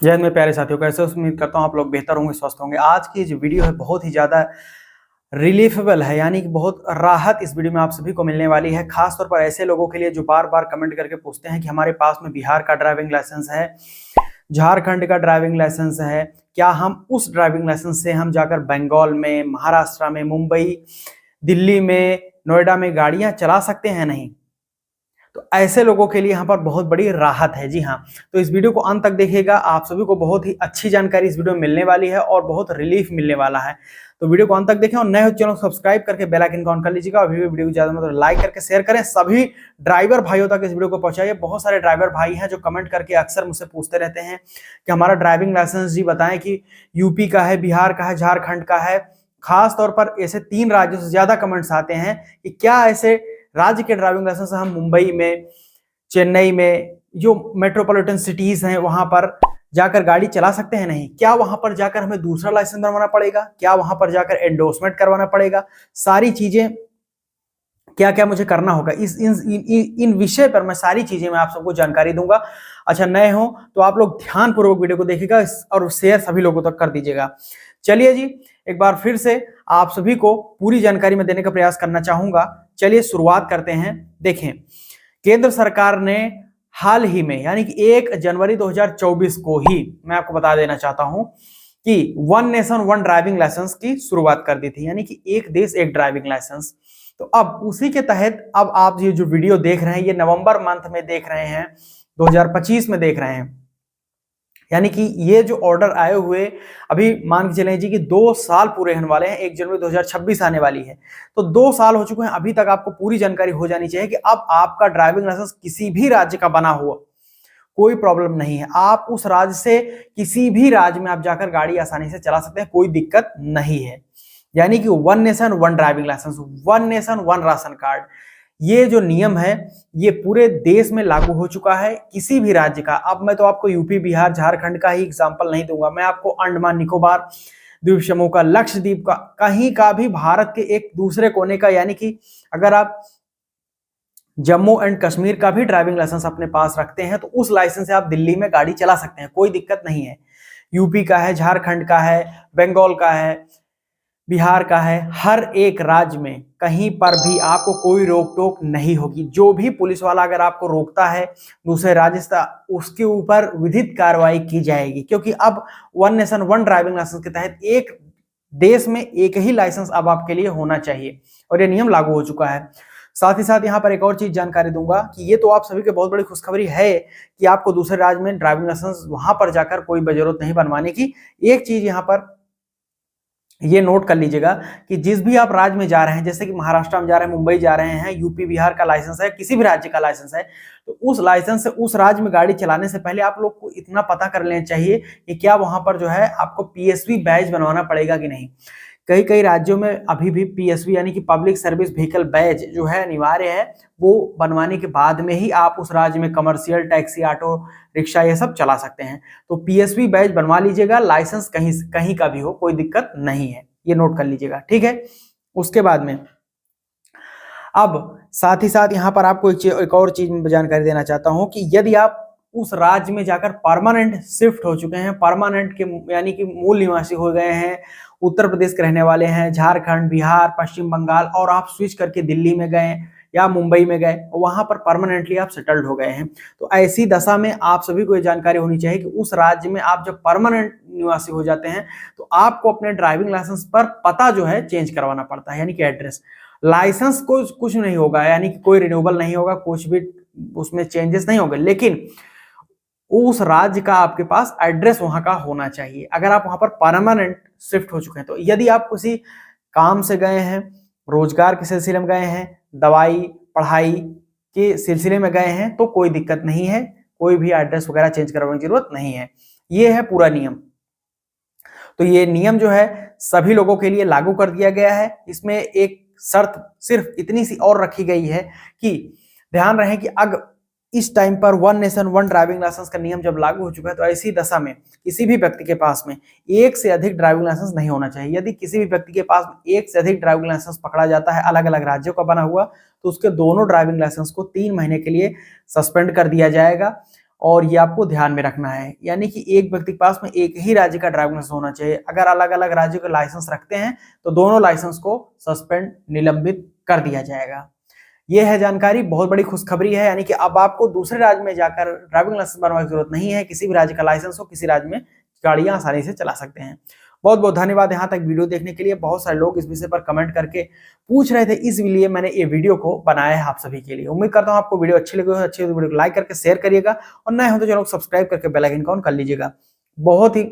जय हिंद मेरे प्यारे साथियों, कैसे हो? उम्मीद करता हूँ आप लोग बेहतर होंगे, स्वस्थ होंगे। आज की जो वीडियो है बहुत ही ज़्यादा रिलीफेबल है, यानी कि बहुत राहत इस वीडियो में आप सभी को मिलने वाली है। खास तौर पर ऐसे लोगों के लिए जो बार बार कमेंट करके पूछते हैं कि हमारे पास में बिहार का ड्राइविंग लाइसेंस है, झारखंड का ड्राइविंग लाइसेंस है, क्या हम उस ड्राइविंग लाइसेंस से हम जाकर बंगाल में, महाराष्ट्र में, मुंबई, दिल्ली में, नोएडा में गाड़ियां चला सकते हैं? नहीं। तो ऐसे लोगों के लिए यहाँ पर बहुत बड़ी राहत है। जी हाँ, तो इस वीडियो को अंत तक देखिएगा, आप सभी को बहुत ही अच्छी जानकारी इस वीडियो में मिलने वाली है और बहुत रिलीफ मिलने वाला है। तो वीडियो को अंत तक देखें और नए हो चैनल सब्सक्राइब करके बेल आइकन को ऑन कर लीजिएगा और वीडियो को ज्यादा मतलब लाइक करके शेयर करें। सभी ड्राइवर भाइयों तक इस वीडियो को पहुंचाइए। बहुत सारे ड्राइवर भाई हैं जो कमेंट करके अक्सर मुझसे पूछते रहते हैं कि हमारा ड्राइविंग लाइसेंस जी बताएं कि यूपी का है, बिहार का है, झारखंड का है। खास तौर पर ऐसे 3 राज्यों से ज्यादा कमेंट्स आते हैं कि क्या ऐसे राज्य के ड्राइविंग लाइसेंस हम मुंबई में, चेन्नई में, जो मेट्रोपॉलिटन सिटीज हैं वहां पर जाकर गाड़ी चला सकते हैं? नहीं। क्या वहां पर जाकर हमें दूसरा लाइसेंस बनवाना पड़ेगा? क्या वहां पर जाकर एंडोर्समेंट करवाना पड़ेगा? सारी चीजें क्या क्या मुझे करना होगा, इस इन विषय पर मैं सारी चीजें मैं आप सबको जानकारी दूंगा। अच्छा, नए हो तो आप लोग ध्यानपूर्वक वीडियो को देखिएगा और शेयर सभी लोगों तक कर दीजिएगा। चलिए जी, एक बार फिर से आप सभी को पूरी जानकारी में देने का प्रयास करना चाहूंगा। चलिए शुरुआत करते हैं। देखें, केंद्र सरकार ने हाल ही में यानी कि 1 जनवरी 2024 को ही मैं आपको बता देना चाहता हूं कि one nation one driving licence की शुरुआत कर दी थी, यानी कि एक देश एक ड्राइविंग लाइसेंस। तो अब उसी के तहत अब आप ये जो वीडियो देख रहे हैं ये नवंबर मंथ में देख रहे हैं, 2025 में देख रहे हैं, यानी कि ये जो ऑर्डर आए हुए अभी मान के चलें जी कि 2 साल पूरे होने वाले हैं। 1 जनवरी 2026 आने वाली है, तो 2 साल हो चुके हैं। अभी तक आपको पूरी जानकारी हो जानी चाहिए कि अब आपका ड्राइविंग लाइसेंस किसी भी राज्य का बना हुआ, कोई प्रॉब्लम नहीं है। आप उस राज्य से किसी भी राज्य में आप जाकर गाड़ी आसानी से चला सकते हैं, कोई दिक्कत नहीं है। यानी कि one nation one driving licence, one nation one ration card, ये जो नियम है ये पूरे देश में लागू हो चुका है, किसी भी राज्य का। अब मैं तो आपको यूपी, बिहार, झारखंड का ही एग्जांपल नहीं दूंगा, मैं आपको अंडमान निकोबार द्वीप समूह का, लक्षद्वीप का, कहीं का भी भारत के एक दूसरे कोने का, यानी कि अगर आप जम्मू एंड कश्मीर का भी ड्राइविंग लाइसेंस अपने पास रखते हैं तो उस लाइसेंस से आप दिल्ली में गाड़ी चला सकते हैं, कोई दिक्कत नहीं है। यूपी का है, झारखंड का है, बंगाल का है, बिहार का है, हर एक राज्य में कहीं पर भी आपको कोई रोक टोक नहीं होगी। जो भी पुलिस वाला अगर आपको रोकता है दूसरे राज्य से, उसके ऊपर विधिक कार्रवाई की जाएगी, क्योंकि अब one nation one driving licence के तहत एक देश में एक ही लाइसेंस अब आपके लिए होना चाहिए और ये नियम लागू हो चुका है। साथ ही साथ यहाँ पर एक और चीज जानकारी दूंगा कि ये तो आप सभी के बहुत बड़ी खुशखबरी है कि आपको दूसरे राज्य में ड्राइविंग लाइसेंस वहां पर जाकर कोई जरूरत नहीं बनवाने की। एक चीज यहाँ पर ये नोट कर लीजिएगा कि जिस भी आप राज्य में जा रहे हैं, जैसे कि महाराष्ट्र में जा रहे हैं, मुंबई जा रहे हैं, यूपी बिहार का लाइसेंस है, किसी भी राज्य का लाइसेंस है, तो उस लाइसेंस से उस राज्य में गाड़ी चलाने से पहले आप लोग को इतना पता कर लेना चाहिए कि क्या वहां पर जो है आपको पीएसवी बैज बनवाना पड़ेगा कि नहीं। कई कई राज्यों में अभी भी पीएसवी यानी कि पब्लिक सर्विस व्हीकल बैज जो है अनिवार्य है, वो बनवाने के बाद में ही आप उस राज्य में कमर्शियल, टैक्सी, ऑटो रिक्शा ये सब चला सकते हैं। तो पीएसवी बैज बनवा लीजिएगा, लाइसेंस कहीं कहीं का भी हो, कोई दिक्कत नहीं है, ये नोट कर लीजिएगा, ठीक है। उसके बाद में अब साथ ही साथ यहाँ पर आपको एक और चीज में जानकारी देना चाहता हूं कि यदि आप उस राज्य में जाकर परमानेंट शिफ्ट हो चुके हैं, परमानेंट के यानी कि मूल निवासी हो गए हैं, उत्तर प्रदेश के रहने वाले हैं, झारखंड, बिहार, पश्चिम बंगाल, और आप स्विच करके दिल्ली में गए या मुंबई में गए, वहां पर परमानेंटली आप सेटल्ड हो गए हैं, तो ऐसी दशा में आप सभी को ये जानकारी होनी चाहिए कि उस राज्य में आप जब परमानेंट निवासी हो जाते हैं तो आपको अपने ड्राइविंग लाइसेंस पर पता जो है चेंज करवाना पड़ता है, यानी कि एड्रेस। लाइसेंस को कुछ नहीं होगा, यानी कि कोई रिन्यूएबल नहीं होगा, कुछ भी उसमें चेंजेस नहीं होंगे, लेकिन उस राज्य का आपके पास एड्रेस वहां का होना चाहिए अगर आप वहां पर परमानेंट शिफ्ट हो चुके हैं। तो यदि आप किसी काम से गए हैं, रोजगार के सिलसिले में गए हैं, दवाई पढ़ाई के सिलसिले में गए हैं, तो कोई दिक्कत नहीं है, कोई भी एड्रेस वगैरह चेंज करवाने की जरूरत नहीं है। ये है पूरा नियम। तो ये नियम जो है सभी लोगों के लिए लागू कर दिया गया है। इसमें एक शर्त सिर्फ इतनी सी और रखी गई है कि ध्यान रहे कि अगर इस टाइम पर one nation one driving licence का नियम जब लागू हो चुका है तो ऐसी दशा में किसी भी व्यक्ति के पास में एक से अधिक ड्राइविंग लाइसेंस नहीं होना चाहिए। यदि किसी भी व्यक्ति के पास एक से अधिक ड्राइविंग लाइसेंस पकड़ा जाता है अलग अलग राज्यों का बना हुआ, तो उसके दोनों ड्राइविंग लाइसेंस को 3 महीने के लिए सस्पेंड कर दिया जाएगा और ये आपको ध्यान में रखना है। यानी कि एक व्यक्ति के पास में एक ही राज्य का ड्राइविंग लाइसेंस होना चाहिए। अगर अलग अलग राज्य का लाइसेंस रखते हैं तो दोनों लाइसेंस को सस्पेंड, निलंबित कर दिया जाएगा। ये है जानकारी, बहुत बड़ी खुशखबरी है। यानी कि अब आपको दूसरे राज्य में जाकर ड्राइविंग लाइसेंस बनवाने की जरूरत नहीं है। किसी भी राज्य का लाइसेंस हो, किसी राज्य में गाड़ियां आसानी से चला सकते हैं। बहुत बहुत धन्यवाद यहाँ तक वीडियो देखने के लिए। बहुत सारे लोग इस विषय पर कमेंट करके पूछ रहे थे, इसलिए मैंने ये वीडियो को बनाया है आप सभी के लिए। उम्मीद करता हूँ आपको वीडियो अच्छी लगी हो। अच्छी वीडियो को लाइक करके शेयर करिएगा और नए हो तो चैनल को सब्सक्राइब करके बेल आइकन ऑन कर लीजिएगा। बहुत ही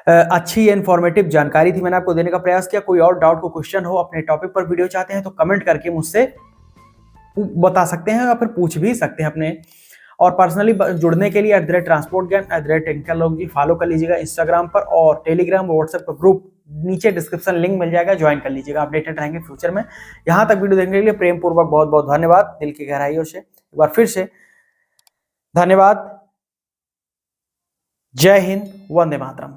अच्छी इन्फॉर्मेटिव जानकारी थी, मैंने आपको देने का प्रयास किया। कोई और डाउट, को क्वेश्चन हो, अपने टॉपिक पर वीडियो चाहते हैं तो कमेंट करके मुझसे बता सकते हैं या फिर पूछ भी सकते हैं अपने। और पर्सनली जुड़ने के लिए @ट्रांसपोर्ट ज्ञान @टेक्निकल फॉलो कर लीजिएगा इंस्टाग्राम पर, और टेलीग्राम और व्हाट्सएप का ग्रुप नीचे डिस्क्रिप्शन लिंक मिल जाएगा, ज्वाइन कर लीजिएगा। अपडेटेड रहेंगे फ्यूचर में। यहाँ तक वीडियो देखने के लिए प्रेम पूर्वक बहुत बहुत धन्यवाद, दिल की गहराइयों से एक बार फिर से धन्यवाद। जय हिंद, वंदे मातरम।